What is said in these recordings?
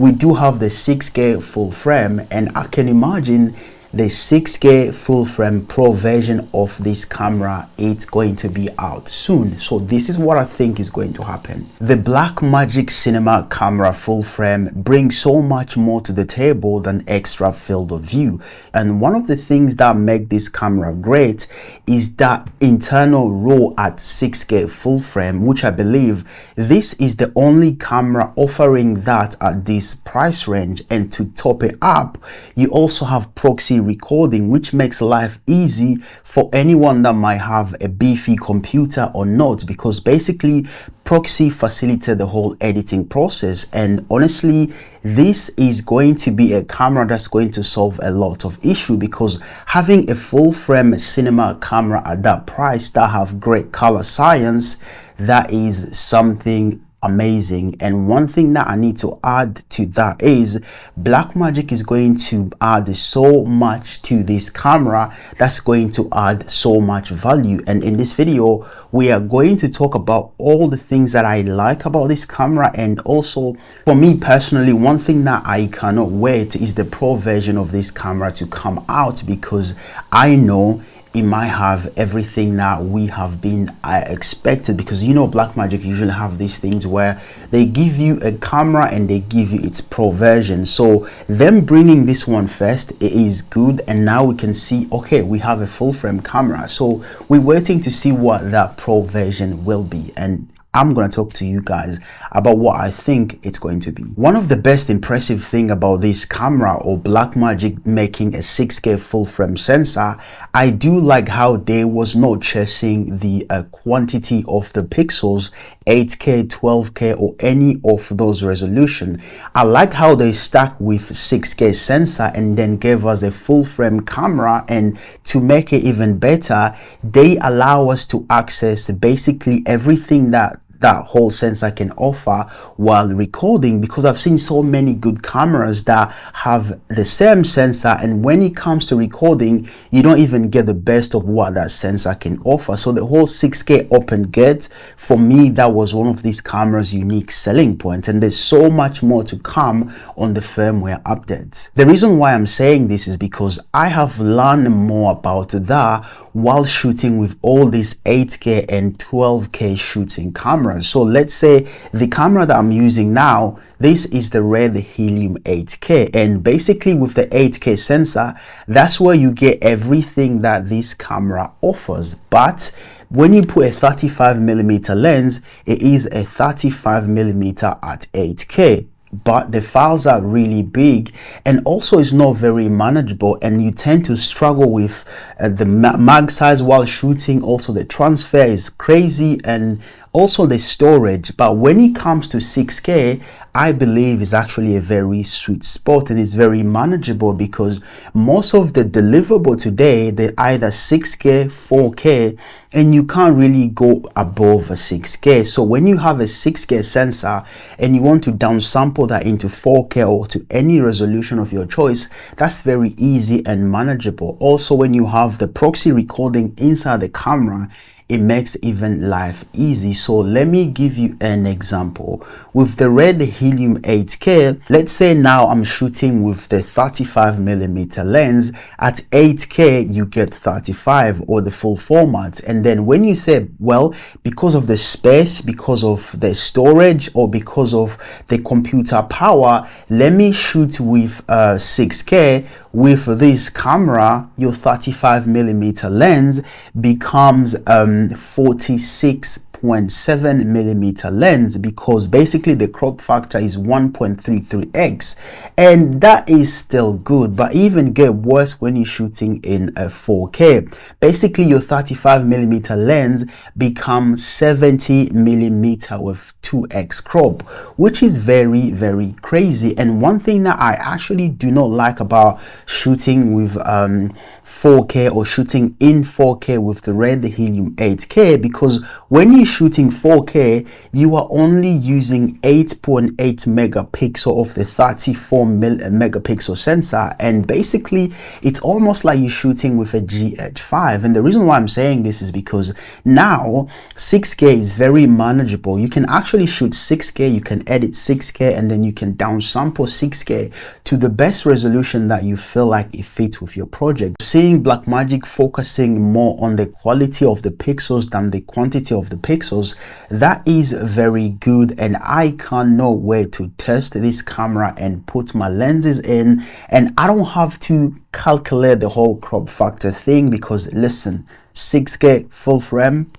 we do have the 6K full frame, and I can imagine the 6K full frame pro version of this camera, it's going to be out soon. So this is what I think is going to happen. The Blackmagic cinema camera full frame brings so much more to the table than extra field of view, and one of the things that make this camera great is that internal RAW at 6K full frame, which I believe this is the only camera offering that at this price range. And to top it up, you also have Proxy Recording, which makes life easy for anyone that might have a beefy computer or not, because basically Proxy facilitates the whole editing process. And honestly, this is going to be a camera that's going to solve a lot of issue, because having a full frame cinema camera at that price that have great color science, that is something amazing. And one thing that I need to add to that is Blackmagic is going to add so much to this camera that's going to add so much value. And in this video, we are going to talk about all the things that I like about this camera. And also for me personally, one thing that I cannot wait is the pro version of this camera to come out, because I know it might have everything that we have been expected, because you know Blackmagic usually have these things where they give you a camera and they give you its pro version. So them bringing this one first, it is good, and now we can see, okay, we have a full frame camera, so we're waiting to see what that pro version will be. And I'm going to talk to you guys about what I think it's going to be. One of the best impressive thing about this camera, or Blackmagic making a 6K full frame sensor, I do like how they was not chasing the quantity of the pixels, 8K, 12K, or any of those resolution. I like how they stuck with 6K sensor and then gave us a full frame camera, and to make it even better, they allow us to access basically everything that whole sensor can offer while recording, because I've seen so many good cameras that have the same sensor, and when it comes to recording, you don't even get the best of what that sensor can offer. So the whole 6K open gate, for me, that was one of these cameras' unique selling points, and there's so much more to come on the firmware updates. The reason why I'm saying this is because I have learned more about that while shooting with all these 8K and 12K shooting cameras. So let's say the camera that I'm using now, this is the Red Helium 8K, and basically with the 8K sensor, that's where you get everything that this camera offers. But when you put a 35mm lens, it is a 35mm at 8K. But the files are really big, and also it's not very manageable, and you tend to struggle with the mag size while shooting. Also the transfer is crazy, and also the storage. But when it comes to 6K, I believe is actually a very sweet spot, and it's very manageable, because most of the deliverable today, they're either 6K, 4K, and you can't really go above a 6K. So when you have a 6K sensor and you want to downsample that into 4K or to any resolution of your choice, that's very easy and manageable. Also, when you have the proxy recording inside the camera, it makes even life easy. So let me give you an example. With the Red Helium 8K, let's say now I'm shooting with the 35mm lens. At 8K, you get 35 or the full format. And then when you say, well, because of the space, because of the storage, or because of the computer power, let me shoot with 6K. With this camera, your 35mm lens becomes 46.7mm lens, because basically the crop factor is 1.33x, and that is still good. But even get worse when you're shooting in a 4K. Basically your 35mm lens becomes 70mm with 2x crop, which is very, very crazy. And one thing that I actually do not like about shooting with 4K or shooting in 4K with the Red Helium 8K, because when you shooting 4K, you are only using 8.8 megapixel of the 34 megapixel sensor, and basically it's almost like you're shooting with a GH5. And the reason why I'm saying this is because now 6K is very manageable. You can actually shoot 6K, you can edit 6K, and then you can downsample 6K to the best resolution that you feel like it fits with your project. Seeing Blackmagic focusing more on the quality of the pixels than the quantity of the pixels, that is very good, and I cannot wait to test this camera and put my lenses in, and I don't have to calculate the whole crop factor thing, because listen, 6K full frame,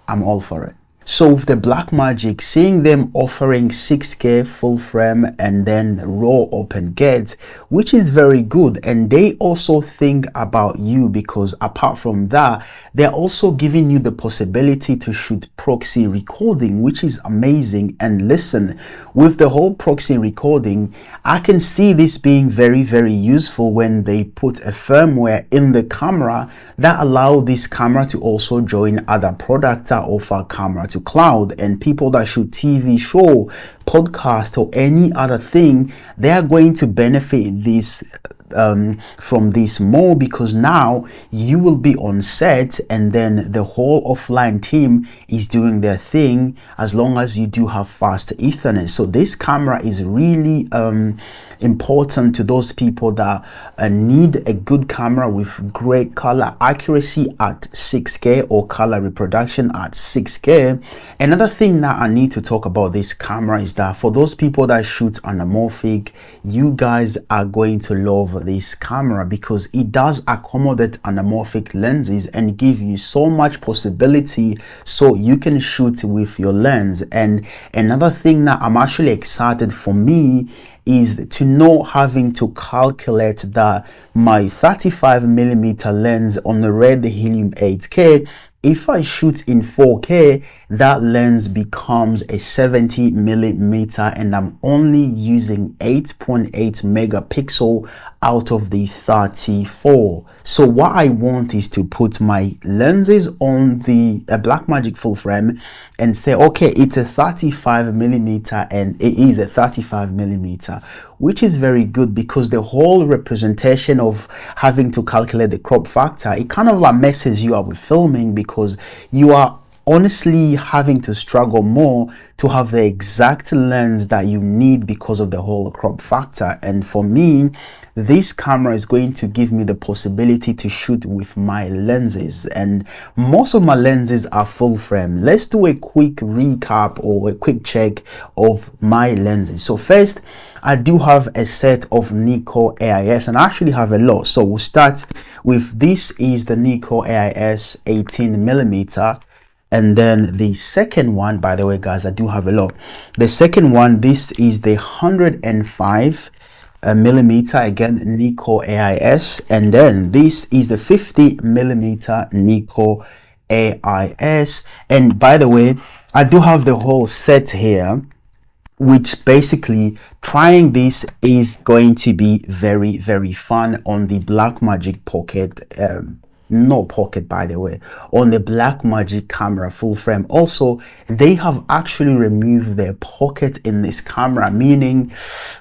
I'm all for it. So with the Blackmagic, seeing them offering 6K full frame and then raw open gate, which is very good, and they also think about you, because apart from that, they're also giving you the possibility to shoot proxy recording, which is amazing. And listen, with the whole proxy recording, I can see this being very useful when they put a firmware in the camera that allow this camera to also join other products that offer camera to cloud, and people that shoot TV show, podcast, or any other thing, they are going to benefit this from this more, because now you will be on set and then the whole offline team is doing their thing, as long as you do have fast Ethernet. So this camera is really important to those people that need a good camera with great color accuracy at 6K or color reproduction at 6K. Another thing that I need to talk about this camera is that for those people that shoot anamorphic, you guys are going to love this camera, because it does accommodate anamorphic lenses and give you so much possibility so you can shoot with your lens. And another thing that I'm actually excited for me is to not having to calculate that my 35mm lens on the Red Helium 8K, if I shoot in 4K, that lens becomes a 70mm, and I'm only using 8.8 megapixel out of the 34. So what I want is to put my lenses on the Blackmagic full frame and say, okay, it's a 35mm, and it is a 35mm, which is very good, because the whole representation of having to calculate the crop factor, it kind of like messes you up with filming, because you are honestly having to struggle more to have the exact lens that you need because of the whole crop factor. And for me, this camera is going to give me the possibility to shoot with my lenses, and most of my lenses are full frame. Let's do a quick recap or a quick check of my lenses. So first, I do have a set of Nikkor AIS, and I actually have a lot. So we'll start with, this is the Nikkor AIS 18mm. And then the second one, by the way guys, I do have a lot. The second one, this is the 105 millimeter, again Nikkor AIS, and then this is the 50mm Nikkor AIS. And by the way, I do have the whole set here, which basically trying this is going to be very fun on the Blackmagic Pocket, no pocket by the way, on the Blackmagic camera full frame. Also, they have actually removed their pocket in this camera, meaning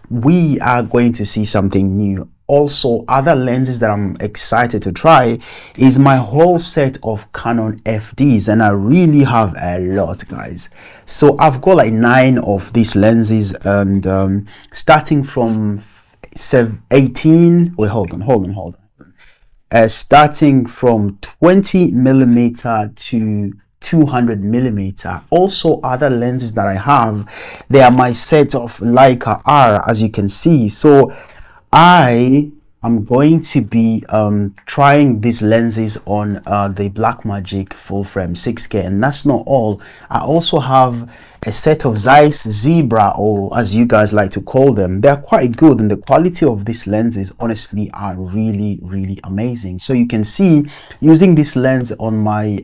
we are going to see something new. Also, other lenses that I'm excited to try is my whole set of Canon FDs, and I really have a lot guys. So I've got like 9 of these lenses, and starting from 18, wait, hold on. Starting from 20mm to 200mm. Also, other lenses that I have, they are my set of Leica R, as you can see. So I am going to be trying these lenses on the Blackmagic full frame 6K, and that's not all. I also have a set of Zeiss Zebra, or as you guys like to call them. They're quite good, and the quality of these lenses honestly are really amazing. So you can see, using this lens on my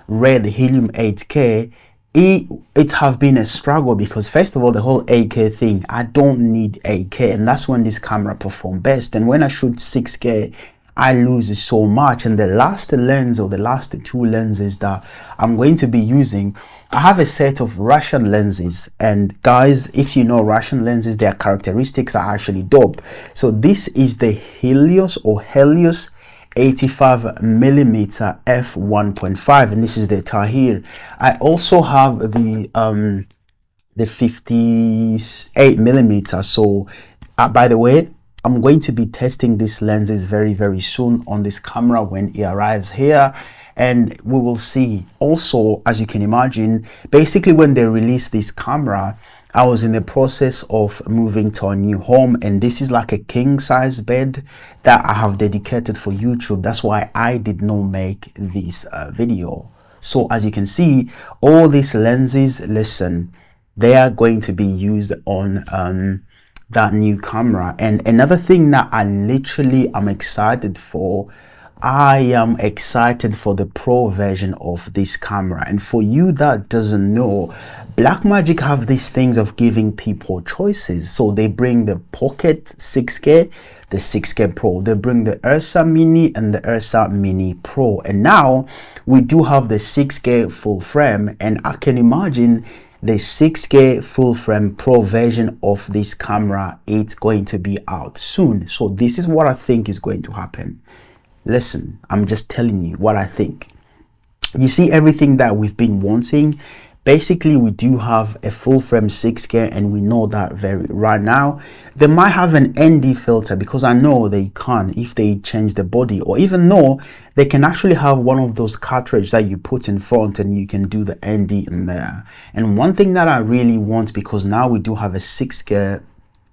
Red Helium 8K, it have been a struggle, because first of all, the whole 8K thing, I don't need 8K, and that's when this camera perform best. And when I shoot 6K, I lose so much. And the last lens, or the last two lenses that I'm going to be using, I have a set of Russian lenses. And guys, if you know Russian lenses, their characteristics are actually dope. So this is the Helios 85mm f1.5, and this is the Tahir. I also have the 58mm. So by the way, I'm going to be testing these lenses very soon on this camera when it arrives here, and we will see. Also, as you can imagine, basically when they released this camera, I was in the process of moving to a new home, and this is like a king size bed that I have dedicated for YouTube. That's why I did not make this video. So as you can see, all these lenses, listen, they are going to be used on that new camera. And another thing that I literally am excited for, I am excited for the pro version of this camera. And for you that doesn't know, Blackmagic have these things of giving people choices. So they bring the Pocket 6K, the 6K Pro, they bring the Ursa Mini and the Ursa Mini Pro, and now we do have the 6K full frame. And I can imagine the 6K full frame pro version of this camera, it's going to be out soon. So this is what I think is going to happen. Listen, I'm just telling you what I think. You see everything that we've been wanting. Basically, we do have a full frame 6K, and we know that right now they might have an ND filter, because I know they can if they change the body, or even though they can actually have one of those cartridges that you put in front and you can do the ND in there. And one thing that I really want, because now we do have a 6K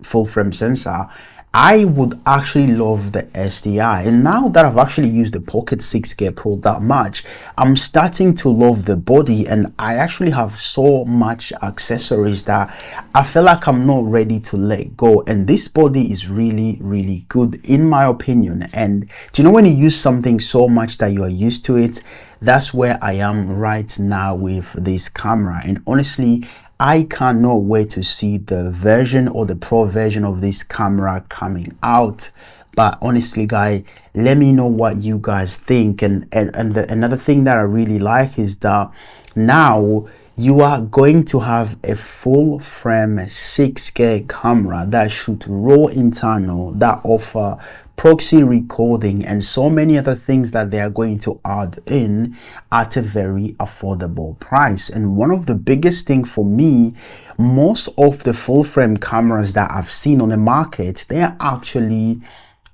full frame sensor, I would actually love the SDI. And now that I've actually used the Pocket 6K Pro that much, I'm starting to love the body, and I actually have so much accessories that I feel like I'm not ready to let go. And this body is really good in my opinion. And do you know when you use something so much that you are used to it? That's where I am right now with this camera. And honestly, I cannot wait to see the version, or the pro version of this camera coming out. But honestly, guys, let me know what you guys think. And another thing that I really like is that now you are going to have a full frame 6K camera that shoots raw internal, that offer proxy recording, and so many other things that they are going to add in at a very affordable price. And one of the biggest things for me, most of the full frame cameras that I've seen on the market, they are actually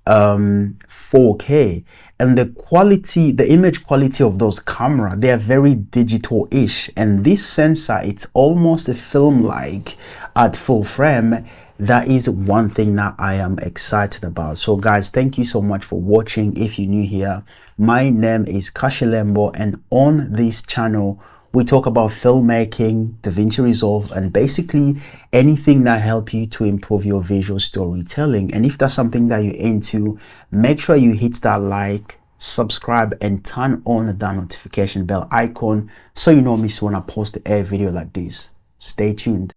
4K, and the quality, the image quality of those cameras, they are very digital-ish. And this sensor, it's almost a film like at full frame. That is one thing that I am excited about. So guys, thank you so much for watching. If you're new here, my name is Kashilembo, and on this channel we talk about filmmaking, DaVinci Resolve, and basically anything that help you to improve your visual storytelling. And if that's something that you're into, make sure you hit that like, subscribe, and turn on that notification bell icon so you don't miss when I post a video like this. Stay tuned.